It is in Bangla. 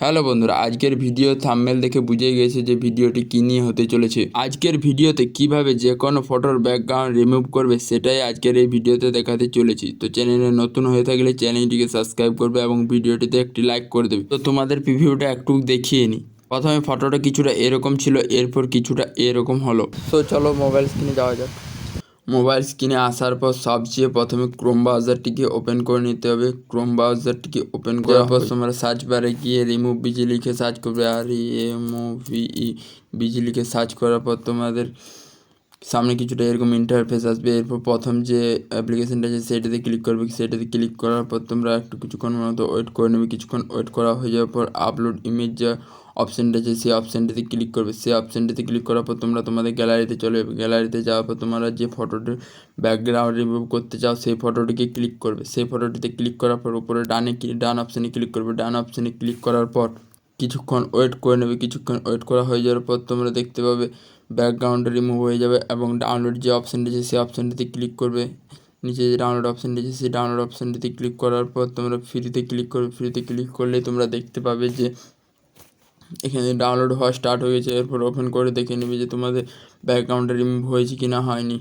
হ্যালো বন্ধুরা, আজকের ভিডিও থাম্বনেল দেখে বুঝে গেছে যে ভিডিওটি কী নিয়ে হতে চলেছে। আজকের ভিডিওতে কিভাবে যে কোনো ফটোর ব্যাকগ্রাউন্ড রিমুভ করবে সেটাই আজকের এই ভিডিওতে দেখাতে চলেছি। তো চ্যানেলে নতুন হয়ে থাকলে চ্যানেলটিকে সাবস্ক্রাইব করবে এবং ভিডিওটিতে একটি লাইক করে দেবে। তো তোমাদের প্রিভিউটা একটু দেখিয়ে নিই। প্রথমে ফটোটা কিছুটা এরকম ছিল, এরপর কিছুটা এরকম হলো। তো চলো মোবাইল স্ক্রিনে যাওয়া যাক। মোবাইল স্ক্রিনে আসার পর সবচেয়ে প্রথমে ক্রোম ব্রাউজারটিকে ওপেন করে নিতে হবে। ক্রোম ব্রাউজারটিকে ওপেন করার পর তোমরা সার্চ বারে গিয়ে রিমুভ বিজি লিখে সার্চ করবে। REMOVE বিজি লিখে সার্চ করার পর তোমাদের সামনে কিছুটা এরকম ইন্টারফেস আসবে। এরপর প্রথম যে অ্যাপ্লিকেশনটা আছে সেটাতে ক্লিক করবে। সেটাতে ক্লিক করার পর তোমরা একটু কিছুক্ষণ মতো ওয়েট করে নেবে। কিছুক্ষণ ওয়েট করা হয়ে যাওয়ার পর আপলোড ইমেজ যা অপশানটা আছে সেই অপশানটিতে ক্লিক করবে। সেই অপশানটিতে ক্লিক করার পর তোমরা তোমাদের গ্যালারিতে চলে যাবে। গ্যালারিতে যাওয়ার পর তোমরা যে ফটোটির ব্যাকগ্রাউন্ড রিমুভ করতে চাও সেই ফটোটিকে ক্লিক করবে। সেই ফটোটিতে ক্লিক করার পর উপরে ডান অপশানে ক্লিক করবে। ডান অপশানে ক্লিক করার পর কিছুক্ষণ ওয়েট করে নেবে। কিছুক্ষণ ওয়েট করা হয়ে যাওয়ার পর তোমরা দেখতে পাবে ব্যাকগ্রাউন্ড রিমুভ হয়ে যাবে এবং ডাউনলোড যে অপশানটি আছে সেই অপশানটিতে ক্লিক করবে। নিচে যে ডাউনলোড অপশানটি আছে সেই ডাউনলোড অপশানটিতে ক্লিক করার পর তোমরা ফ্রিতে ক্লিক করবে। ফ্রিতে ক্লিক করলেই তোমরা দেখতে পাবে যে এখানে ডাউনলোড হওয়া স্টার্ট হয়ে গেছে। এরপর ওপেন করে দেখে নেবে যে তোমাদের ব্যাকগ্রাউন্ডটা রিমুভ হয়েছে কি না হয়নি।